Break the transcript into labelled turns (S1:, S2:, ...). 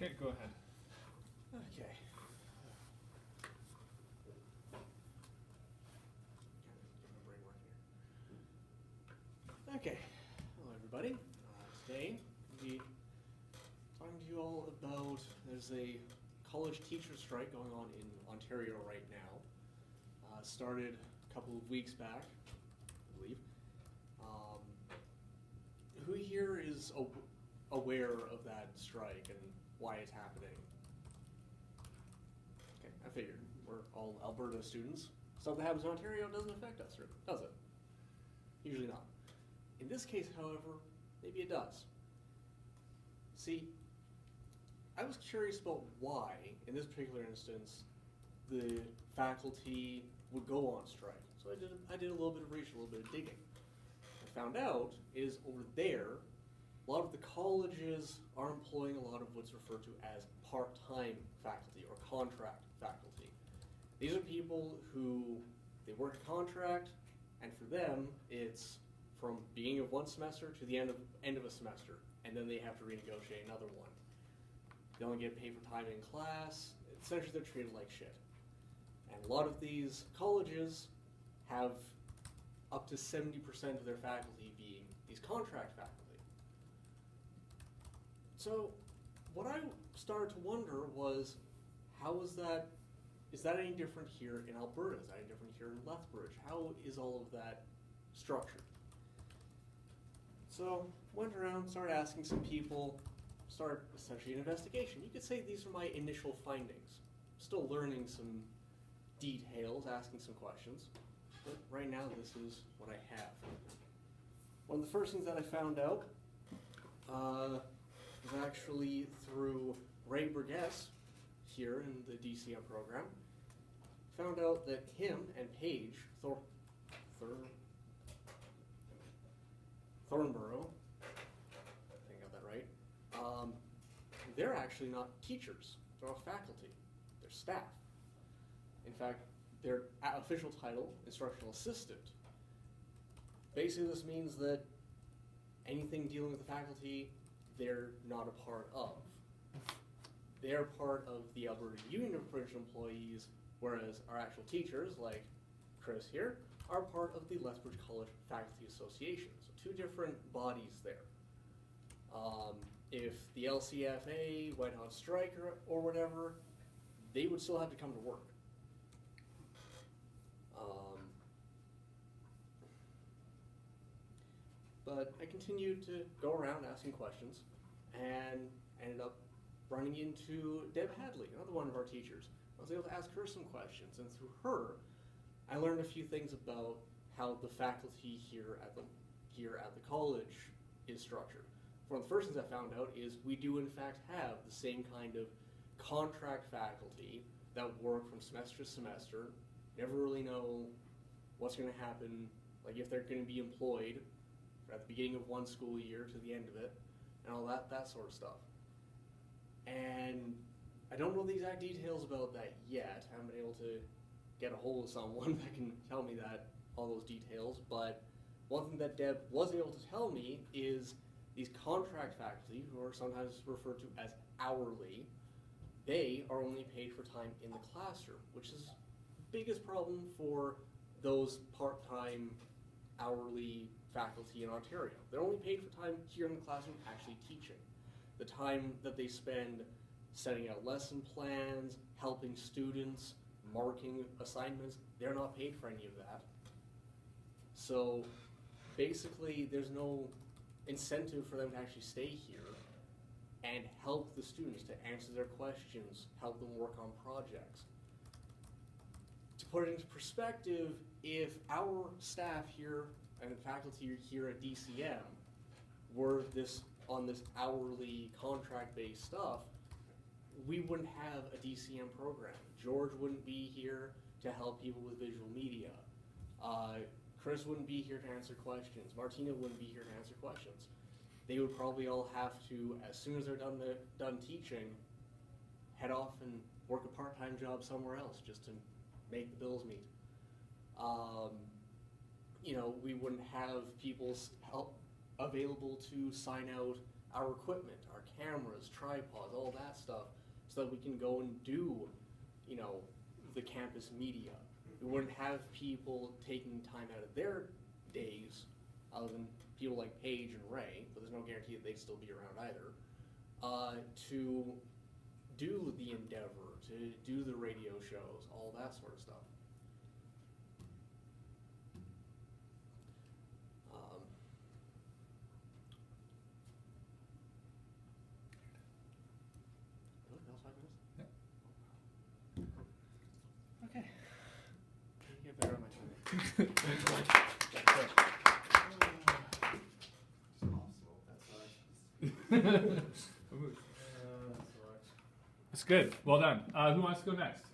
S1: Okay, go ahead.
S2: Okay. Okay. Hello, everybody. Today, we'll be talking to you all about there's a college teacher strike going on in Ontario right now. Started a couple of weeks back, I believe. Who here is aware of that strike and why it's happening? Okay, I figured. We're all Alberta students. Stuff that happens in Ontario doesn't affect us, does it? Usually not. In this case, however, maybe it does. See, I was curious about why, in this particular instance, the faculty would go on strike. So I did a little bit of research, a little bit of digging. I found out is over there, a lot of the colleges are employing a lot of what's referred to as part-time faculty or contract faculty. These are people who, they work a contract, and for them, it's from beginning of one semester to the end of a semester, and then they have to renegotiate another one. They only get paid for time in class. Essentially, they're treated like shit. And a lot of these colleges have up to 70% of their faculty being these contract faculty. So what I started to wonder was, how is that any different here in Alberta? Is that any different here in Lethbridge? How is all of that structured? So went around, started asking some people, started essentially an investigation. You could say these are my initial findings. Still learning some details, asking some questions, but right now this is what I have. One of the first things that I found out was actually through Ray Burgess here in the DCM program. Found out that him and Paige Thornborough, I think I got that right, they're actually not teachers, they're all faculty, they're staff. In fact, their official title, instructional assistant. Basically this means that anything dealing with the faculty, they're not a part of. They're part of the Alberta Union of Provincial Employees, whereas our actual teachers, like Chris here, are part of the Lethbridge College Faculty Association. So two different bodies there. If the LCFA went on strike or whatever, they would still have to come to work. But I continued to go around asking questions and ended up running into Deb Hadley, another one of our teachers. I was able to ask her some questions, and through her, I learned a few things about how the faculty here at the college is structured. One of the first things I found out is we do in fact have the same kind of contract faculty that work from semester to semester, never really know what's going to happen, like if they're going to be employed at the beginning of one school year to the end of it, and all that sort of stuff. And I don't know the exact details about that yet. I haven't been able to get a hold of someone that can tell me all those details, but one thing that Deb was able to tell me is these contract faculty, who are sometimes referred to as hourly, they are only paid for time in the classroom, which is the biggest problem for those part-time hourly faculty in Ontario. They're only paid for time here in the classroom actually teaching. The time that they spend setting out lesson plans, helping students, marking assignments, they're not paid for any of that. So basically there's no incentive for them to actually stay here and help the students to answer their questions, help them work on projects. To put it into perspective, if our staff here and faculty here at DCM were on this hourly contract-based stuff, we wouldn't have a DCM program. George wouldn't be here to help people with visual media. Chris wouldn't be here to answer questions. Martina wouldn't be here to answer questions. They would probably all have to, as soon as they're done teaching, head off and work a part-time job somewhere else just to make the bills meet. You know, we wouldn't have people's help available to sign out our equipment, our our cameras, tripods, all that stuff, so that we can go and do, you know, the campus media. We wouldn't have people taking time out of their days, other than people like Paige and Ray, but there's no guarantee that they'd still be around either, to do the Endeavor, to do the radio shows, all that sort of stuff. Okay. Get better on my time.
S1: That's good. Well done. Who wants to go next?